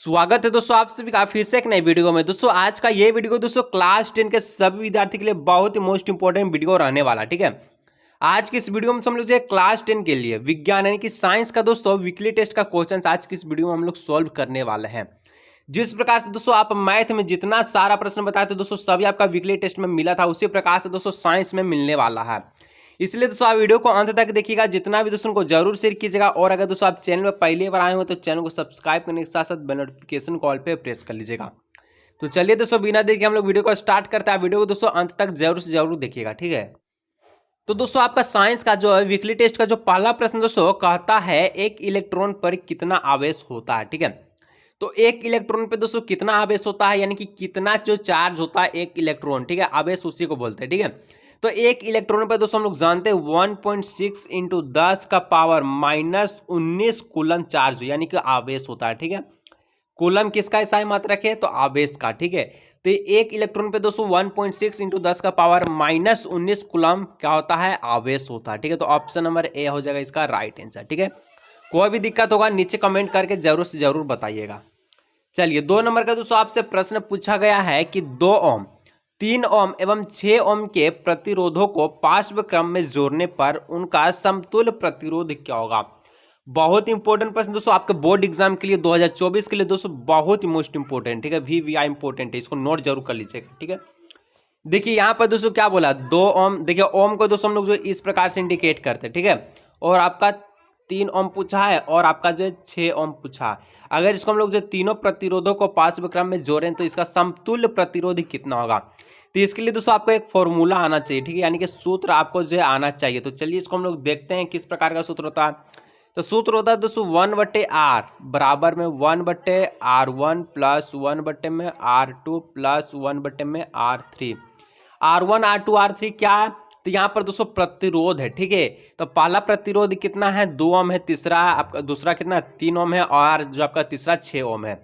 स्वागत है दोस्तों आप सभी का फिर से एक नई वीडियो में। दोस्तों आज का ये वीडियो दोस्तों क्लास 10 के सभी विद्यार्थी के लिए बहुत ही मोस्ट इंपोर्टेंट वीडियो रहने वाला, ठीक है। आज की इस वीडियो में हम लोग जो क्लास 10 के लिए विज्ञान यानी कि साइंस का दोस्तों वीकली टेस्ट का क्वेश्चन आज की इस वीडियो में हम लोग सॉल्व करने वाले हैं। जिस प्रकार से दोस्तों आप मैथ में जितना सारा प्रश्न बताए थे दोस्तों सभी आपका वीकली टेस्ट में मिला था, उसी प्रकार से दोस्तों साइंस में मिलने वाला है। इसलिए दोस्तों आप वीडियो को अंत तक देखिएगा, जितना भी दोस्तों को जरूर शेयर कीजिएगा। और अगर दोस्तों आप चैनल में पहली बार आए हो तो चैनल को सब्सक्राइब करने के साथ साथ बेल नोटिफिकेशन कॉल पे प्रेस कर लीजिएगा। तो चलिए दोस्तों बिना देखे हम लोग वीडियो को स्टार्ट करते हैं। वीडियो को दोस्तों अंत तक जरूर से जरूर देखिएगा, ठीक है। तो दोस्तों आपका साइंस का जो है वीकली टेस्ट का जो पहला प्रश्न दोस्तों कहता है एक इलेक्ट्रॉन पर कितना आवेश होता है, ठीक है। तो एक इलेक्ट्रॉन पे दोस्तों कितना आवेश होता है यानी कि कितना जो चार्ज होता है एक इलेक्ट्रॉन, ठीक है, आवेश उसी को बोलते हैं, ठीक है। तो एक इलेक्ट्रॉन पे दोस्तों हम लोग जानते हैं 1.6 इंटू 10 का पावर -19 कूलम चार्ज यानी कि आवेश होता है, ठीक है। कूलम किसका इकाई मात्रक है तो आवेश का, ठीक है। तो एक इलेक्ट्रॉन पे दोस्तों 1.6 इंटू 10 का पावर -19 कूलम क्या होता है आवेश होता है, ठीक है। तो ऑप्शन नंबर ए हो जाएगा इसका राइट आंसर, ठीक है। कोई भी दिक्कत होगा नीचे कमेंट करके जरूर से जरूर बताइएगा। चलिए 2 नंबर का दोस्तों आपसे प्रश्न पूछा गया है कि 2 ओम 3 ओम एवं 6 ओम के प्रतिरोधों को पार्श्व क्रम में जोड़ने पर उनका समतुल्य प्रतिरोध क्या होगा। बहुत इंपॉर्टेंट प्रश्न दोस्तों आपके बोर्ड एग्जाम के लिए 2024 के लिए दोस्तों बहुत ही मोस्ट इंपॉर्टेंट, ठीक है। VVI इंपॉर्टेंट है, इसको नोट जरूर कर लीजिएगा, ठीक है। देखिए यहाँ पर दोस्तों क्या बोला 2 ओम, देखिए ओम को दोस्तों हम लोग जो इस प्रकार से इंडिकेट करते हैं, ठीक है। और आपका 3 ओम पूछा है और आपका जो 6 ओम पूछा है। अगर इसको हम लोग जो तीनों प्रतिरोधों को पार्श्व क्रम में जोड़ें तो इसका समतुल्य प्रतिरोध कितना होगा। तो इसके लिए दोस्तों आपको एक फॉर्मूला आना चाहिए, ठीक है, यानी कि सूत्र आपको जो आना चाहिए। तो चलिए इसको हम लोग देखते हैं किस प्रकार का सूत्र होता है। तो सूत्र होता है दोस्तों 1/r बराबर में 1/r1 plus 1/r2 plus 1/r3। R1 R2 R3 क्या है तो यहाँ पर दोस्तों प्रतिरोध है, ठीक है। तो पहला प्रतिरोध कितना है 2 ओम है, तीसरा आपका दूसरा कितना 3 ओम है और जो आपका तीसरा 6 ओम है।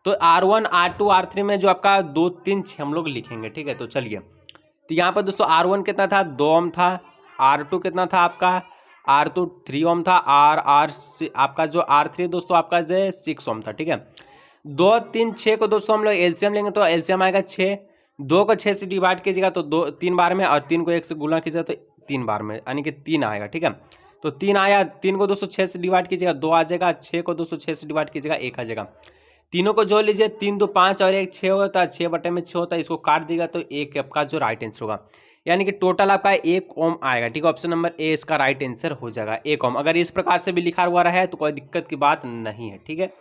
तो R1 R2 R3 में जो आपका 2 3 6 हम लोग लिखेंगे, ठीक है। तो चलिए तो यहाँ पर दोस्तों R1 कितना था 2 ओम था, R2 कितना था आपका R2 3 ओम था और आपका जो R3 दोस्तों आपका जो 6 ओम था, ठीक है। 2 3 6 को दोस्तों हम लोग एलसीएम लेंगे तो एलसीएम आएगा 6, 2 को 6 से डिवाइड कीजिएगा तो 2 3 बार में और 3 को 1 से गुणा कीजिएगा तो 3 बार में यानी कि 3 आएगा, ठीक है। तो 3 आया, 3 को दोस्तों 6 से डिवाइड कीजिएगा 2 आ जाएगा, 6 को दोस्तों 6 से डिवाइड कीजिएगा 1 आ जाएगा। तीनों को जोड़ लीजिए 3 2 5 और 1 6 होता है, 6/6 होता है, इसको काट देगा तो 1 आपका जो राइट आंसर होगा। यानी कि टोटल आपका 1 ओम आएगा, ठीक है। ऑप्शन नंबर ए इसका राइट आंसर हो जाएगा 1 ओम। अगर इस प्रकार से भी लिखा हुआ रहा है तो कोई दिक्कत की बात नहीं है, ठीक है।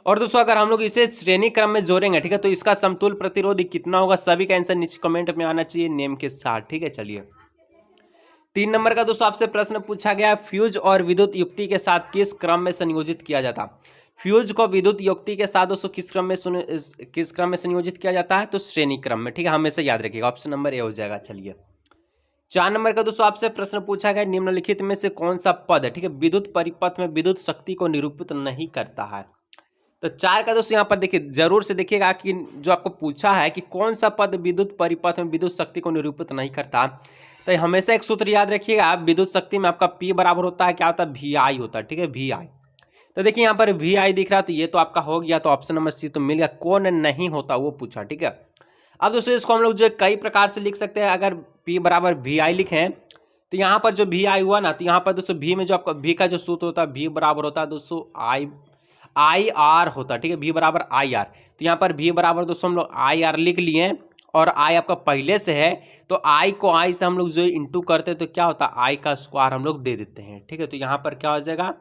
और दोस्तों अगर हम लोग इसे श्रेणी क्रम में जोड़ेंगे, ठीक है, तो इसका समतुल्य प्रतिरोध कितना होगा सभी का आंसर नीचे कमेंट में आना चाहिए नेम के साथ, ठीक है। चलिए 3 नंबर का दोस्तों आपसे प्रश्न पूछा गया फ्यूज और विद्युत युक्ति के साथ किस क्रम में संयोजित किया जाता। फ्यूज को विद्युत युक्ति के साथ दोस्तों किस क्रम में संयोजित किया जाता है तो श्रेणी क्रम में, ठीक है, हमेशा याद रखिएगा। ऑप्शन नंबर ए हो जाएगा। चलिए 4 नंबर का दोस्तों आपसे प्रश्न पूछा गया निम्नलिखित में से कौन सा पद है, ठीक है, विद्युत परिपथ में विद्युत शक्ति को निरूपित नहीं करता है। तो 4 का दोस्तों यहाँ पर देखिए जरूर से देखिएगा कि जो आपको पूछा है कि कौन सा पद विद्युत परिपथ में विद्युत शक्ति को निरूपित नहीं करता। तो हमेशा एक सूत्र याद रखिएगा, विद्युत शक्ति में आपका P बराबर होता है क्या होता है VI होता है, ठीक है, VI। तो देखिए यहाँ पर VI दिख रहा है तो ये तो आपका हो गया, तो ऑप्शन नंबर सी तो मिल गया। कौन नहीं होता वो पूछा, ठीक है। अब दोस्तों इसको हम लोग जो कई प्रकार से लिख सकते हैं। अगर P बराबर VI लिखें तो यहाँ पर जो VI हुआ ना तो यहाँ पर दोस्तों V में जो आपका V का जो सूत्र होता है V बराबर होता है दोस्तों IR होता है, ठीक है, V बराबर IR। तो यहाँ पर V बराबर दोस्तों हम लोग IR लिख लिए और I आपका पहले से है तो I को I से हम लोग जो इंटू करते हैं तो क्या होता है I का स्क्वायर हम लोग दे देते हैं, ठीक है। तो यहाँ पर क्या हो जाएगा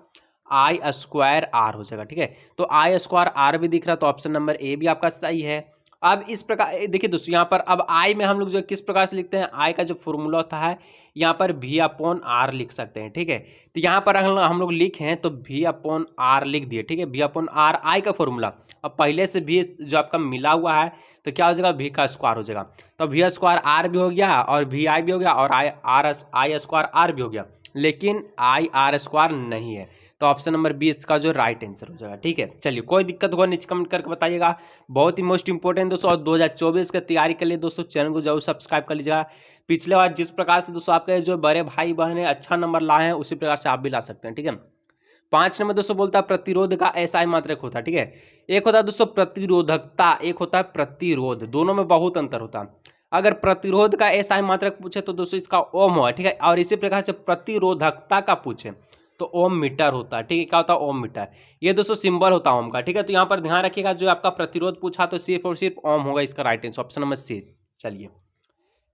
I स्क्वायर R हो जाएगा, ठीक है। तो I स्क्वायर R भी दिख रहा है तो ऑप्शन नंबर ए भी आपका सही है। अब इस प्रकार देखिए दोस्तों यहाँ पर अब I में हम लोग जो किस प्रकार से लिखते हैं I का जो फॉर्मूला होता है यहाँ पर V/R लिख सकते हैं, ठीक है। तो यहाँ पर हम लोग लिखें तो V/R लिख दिए, ठीक है, V/R I का फॉर्मूला। अब पहले से V जो आपका मिला हुआ है तो क्या हो जाएगा V का स्क्वायर हो जाएगा। तो V स्क्वायर R भी हो गया और VI भी हो गया और I स्क्वायर R भी हो गया, लेकिन IR स्क्वायर नहीं है। तो ऑप्शन नंबर 20 का जो राइट आंसर हो जाएगा, ठीक है। चलिए कोई दिक्कत होगा नीचे कमेंट करके बताइएगा। बहुत ही मोस्ट इंपॉर्टेंट दोस्तों और 2024 की तैयारी के लिए दोस्तों चैनल को जरूर सब्सक्राइब कर लीजिएगा। पिछले बार जिस प्रकार से दोस्तों आपके जो बड़े भाई बहन है अच्छा नंबर लाए हैं उसी प्रकार से आप भी ला सकते हैं, ठीक है। 5 नंबर दोस्तों बोलता है प्रतिरोध का एसआई मात्रक होता है, ठीक है। एक होता है दोस्तों प्रतिरोधकता, एक होता है प्रतिरोध, दोनों में बहुत अंतर होता है। अगर प्रतिरोध का एसआई मात्रक पूछे तो दोस्तों इसका ओम होगा, ठीक है। और इसी प्रकार से प्रतिरोधकता का पूछे तो ओम मीटर होता है, ठीक है। क्या होता है? ओम मीटर। ये दोस्तों सिंबल होता है ओम का, ठीक है। तो यहाँ पर ध्यान रखिएगा, जो आपका प्रतिरोध पूछा तो सिर्फ और सिर्फ ओम होगा इसका right answer, option number C. चलिए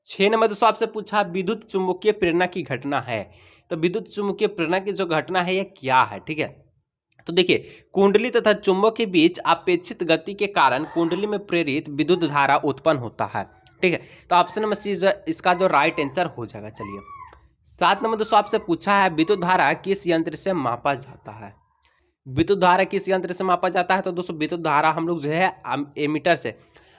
6 नंबर दोस्तों आपसे पूछा विद्युत चुंबकीय प्रेरणा की घटना है। तो विद्युत चुंबकीय प्रेरणा की जो घटना है ये क्या है, ठीक है। तो देखिए कुंडली तथा चुंबक के बीच अपेक्षित गति के कारण कुंडली में प्रेरित विद्युत धारा उत्पन्न होता है, ठीक है। तो ऑप्शन नंबर सी इसका जो राइट आंसर हो जाएगा। चलिए 7 नंबर दोस्तों आपसे पूछा है विद्युत धारा किस यंत्र से मापा जाता है। विद्युत धारा किस यंत्र से मापा जाता है? तो दोस्तों विद्युत धारा हम लोग जो है एमीटर से,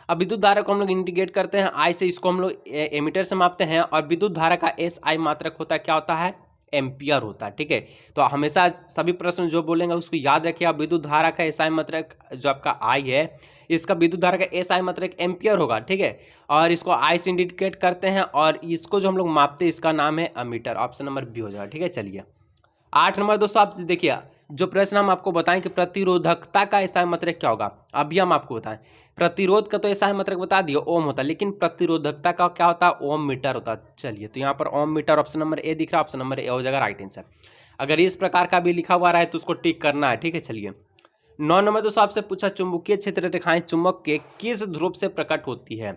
अब विद्युत धारा को हम लोग इंडिकेट करते हैं आई से, इसको हम लोग एमीटर से मापते हैं। और विद्युत धारा का एस आई मात्रक होता है, क्या होता है? एम्पियर होता है, ठीक है। तो हमेशा सभी प्रश्न जो बोलेंगे उसको याद रखिए आप। विद्युत धारा का एस आई मात्रक जो आपका आई है, इसका विद्युत धारा का एस आई मात्रक एम्पियर होगा, ठीक है। और इसको आई से इंडिकेट करते हैं और इसको जो हम लोग मापते हैं इसका नाम है अमीटर, ऑप्शन नंबर बी हो जाएगा, ठीक है। चलिए 8 नंबर दोस्तों आप देखिए, जो प्रश्न हम आपको बताएं कि प्रतिरोधकता का एसआई मात्रक क्या होगा, अभी हम आपको बताएं। प्रतिरोध का तो एसआई मात्रक बता दिए ओम होता है, लेकिन प्रतिरोधकता का क्या होता है? ओम मीटर होता है। चलिए तो यहाँ पर ओम मीटर ऑप्शन नंबर ए दिख रहा है, ऑप्शन नंबर ए हो जाएगा राइट आंसर। अगर इस प्रकार का भी लिखा हुआ रहा है तो उसको टिक करना है, ठीक है। चलिए 9 नंबर दोस्तों आपसे पूछा चुंबकीय क्षेत्र रेखाएं चुंबक के किस ध्रुव से प्रकट होती है।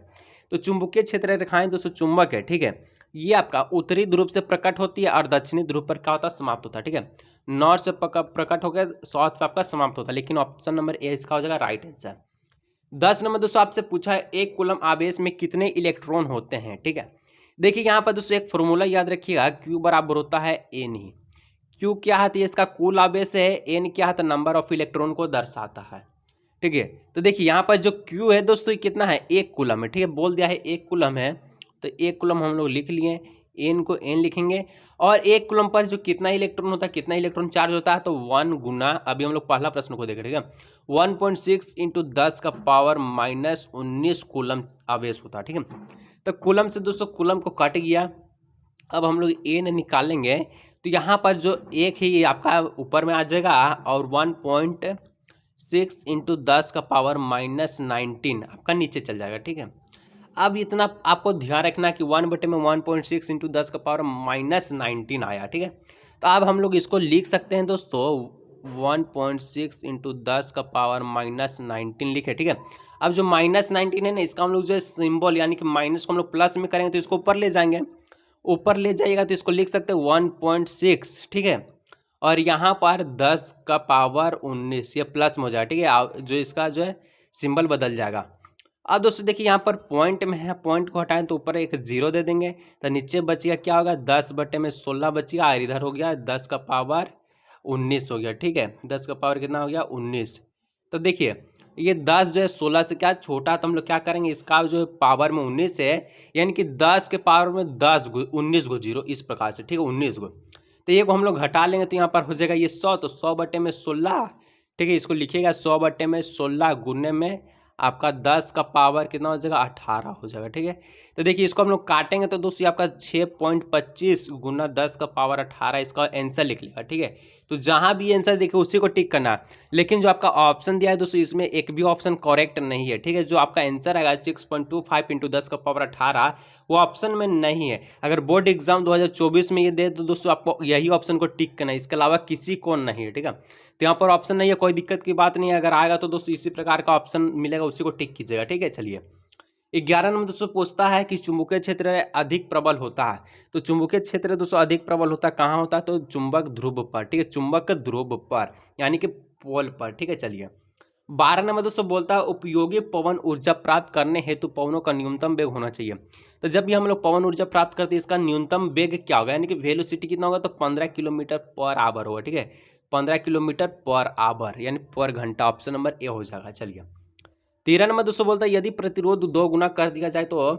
तो चुंबकीय क्षेत्र रेखाएं दोस्तों चुंबक है, ठीक है। ये आपका उत्तरी ध्रुव से प्रकट होती है और दक्षिणी ध्रुव पर क्या होता है? समाप्त होता है, ठीक है। नॉर्थ से प्रकट होकर साउथ पे आपका समाप्त होता है, लेकिन ऑप्शन नंबर ए इसका हो जाएगा राइट आंसर। 10 नंबर दोस्तों आपसे पूछा है एक कूलम आवेश में कितने इलेक्ट्रॉन होते हैं, ठीक है। देखिए यहाँ पर दोस्तों एक फॉर्मूला याद रखिएगा, क्यू बराबर होता है एन ही। क्यू क्या है? तो ये इसका कुल आवेश है, एन क्या है? तो नंबर ऑफ इलेक्ट्रॉन को दर्शाता है, ठीक है। तो देखिए यहाँ पर जो क्यू है दोस्तों ये कितना है? 1 कूलम है, ठीक है। बोल दिया है 1 कूलम है, तो 1 कूलम हम लोग लिख लिए, एन को एन लिखेंगे। और 1 कूलम पर जो कितना इलेक्ट्रॉन होता है, कितना इलेक्ट्रॉन चार्ज होता है? तो 1 गुना, अभी हम लोग पहला प्रश्न को देख रहे हैं, 1.6 इंटू 10 का पावर माइनस 19 कूलम आवेश होता है, ठीक है। तो कूलम से दोस्तों कूलम को कट गया, अब हम लोग एन निकालेंगे तो यहाँ पर जो एक ही आपका ऊपर में आ जाएगा और 1.6 इंटू 10 का पावर माइनस 19 आपका नीचे चल जाएगा, ठीक है। अब इतना आपको ध्यान रखना कि 1/1.6 इंटू 10 का पावर माइनस 19 आया, ठीक है। तो अब हम लोग इसको लिख सकते हैं दोस्तों 1.6 इंटू 10 का पावर माइनस 19 लिखे, ठीक है। अब जो माइनस 19 है ना, इसका हम लोग जो सिंबल यानी कि माइनस को हम लोग प्लस में करेंगे तो इसको ऊपर ले जाएंगे, ऊपर ले जाइएगा तो इसको लिख सकते हैं 1.6, ठीक है। और यहाँ पर 10 का पावर 19 ये प्लस में हो जाएगा, ठीक है। जो इसका जो है सिंबल बदल जाएगा। अब दोस्तों देखिए यहाँ पर पॉइंट में है, पॉइंट को हटाएं तो ऊपर एक 0 दे देंगे, तो नीचे बचिएगा क्या होगा? 10/16 बचिएगा, और इधर हो गया 10 का पावर 19 हो गया, ठीक है। 10 का पावर कितना हो गया? 19। तो देखिए ये 10 जो है 16 से क्या छोटा, तो हम लोग क्या करेंगे, इसका जो है पावर में 19 है, यानी कि 10 के पावर में 19 गो 0 इस प्रकार से, ठीक है, 19 गो। तो ये को हम लोग घटा लेंगे तो यहाँ पर हो जाएगा ये 100, तो 100/16, ठीक है। इसको लिखिएगा 100/16 गुने में आपका 10 का पावर कितना हो जाएगा? 18 हो जाएगा, ठीक है। तो देखिए इसको हम लोग काटेंगे तो दोस्तों आपका 6.25 गुना 10 का पावर 18 इसका आंसर लिख लेगा, ठीक है। तो जहाँ भी आंसर दिखे उसी को टिक करना है, लेकिन जो आपका ऑप्शन दिया है दोस्तों इसमें एक भी ऑप्शन करेक्ट नहीं है, ठीक है। जो आपका आंसर आएगा 6.25 इंटू 10 का पावर 18 वो ऑप्शन में नहीं है। अगर बोर्ड एग्जाम 2024 में ये दे तो दोस्तों आपको यही ऑप्शन को टिक करना है, इसके अलावा किसी को नहीं है, ठीक है। तो यहाँ पर ऑप्शन नहीं है, कोई दिक्कत की बात नहीं है। अगर आएगा तो दोस्तों इसी प्रकार का ऑप्शन मिलेगा, उसी को टिक कीजिएगा, ठीक है। चलिए 11 नंबर दोस्तों पूछता है कि चुंबकीय क्षेत्र अधिक प्रबल होता है। तो चुंबकीय क्षेत्र दोस्तों अधिक प्रबल होता है कहाँ होता है? तो चुंबक ध्रुव पर, ठीक है, चुंबक ध्रुव पर यानी कि पोल पर, ठीक है। चलिए 12 नंबर दोस्तों बोलता है उपयोगी पवन ऊर्जा प्राप्त करने हेतु पवनों का न्यूनतम वेग होना चाहिए। तो जब भी हम लोग पवन ऊर्जा प्राप्त करते हैं इसका न्यूनतम वेग क्या होगा, यानी कि वेलोसिटी कितना होगा? तो 15 किलोमीटर पर आवर होगा, ठीक है। 15 किलोमीटर पर आवर यानी पर घंटा, ऑप्शन नंबर ए हो जाएगा। चलिए 13 नंबर दोस्तों बोलता है यदि प्रतिरोध 2 गुना कर दिया जाए तो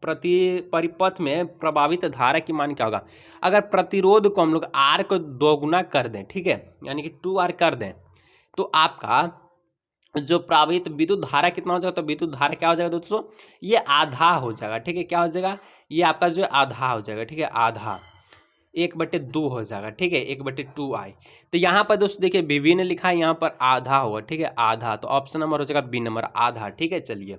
प्रति परिपथ में प्रभावित धारा की मान क्या होगा? अगर प्रतिरोध को हम लोग आर को 2 गुना कर दें, ठीक है, यानी कि 2R कर दें, तो आपका जो प्रभावित विद्युत धारा कितना हो जाएगा? तो विद्युत धारा क्या हो जाएगा दोस्तों? ये आधा हो जाएगा, ठीक है। क्या हो जाएगा? ये आपका जो आधा हो जाएगा, ठीक है, आधा। 1/2 हो जाएगा, ठीक है, 1/2 आई। तो यहाँ पर दोस्तों देखिए विभिन्न लिखा है, यहाँ पर आधा होगा, ठीक है, आधा, तो ऑप्शन नंबर हो जाएगा बी नंबर, आधा, ठीक है। चलिए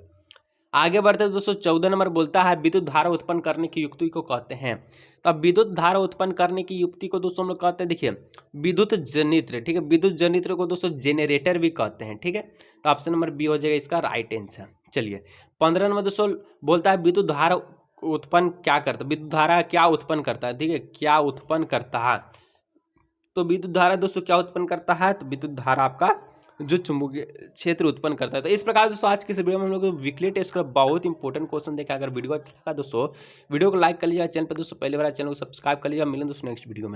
आगे बढ़ते हैं दोस्तों, 14 नंबर बोलता है विद्युत धारा उत्पन्न करने की युक्ति को कहते हैं। तो अब विद्युत धारा उत्पन्न करने की युक्ति को दोस्तों हम लोग कहते हैं, देखिए विद्युत जनित्र, ठीक है, विद्युत जनित्र को दोस्तों जेनरेटर भी कहते हैं, ठीक है। तो ऑप्शन नंबर बी हो जाएगा इसका राइट आंसर। चलिए 15 नंबर दोस्तों बोलता है विद्युत धारा उत्पन्न क्या करता है, विद्युत धारा क्या उत्पन्न करता है, ठीक है, क्या उत्पन्न करता है। तो विद्युत धारा दोस्तों क्या उत्पन्न करता है, तो विद्युत धारा आपका जो चुंबकीय क्षेत्र उत्पन्न करता है। तो इस प्रकार दोस्तों आज के इस वीडियो में हम लोग वीकली टेस्ट का बहुत इंपॉर्टेंट क्वेश्चन देखा। अगर वीडियो अच्छा लगा दोस्तों वीडियो को लाइक कर लीजिए, चैनल पर दोस्तों पहले बार चैनल को सब्सक्राइब कर लीजिए। मिलेंगे दोस्तों नेक्स्ट वीडियो में।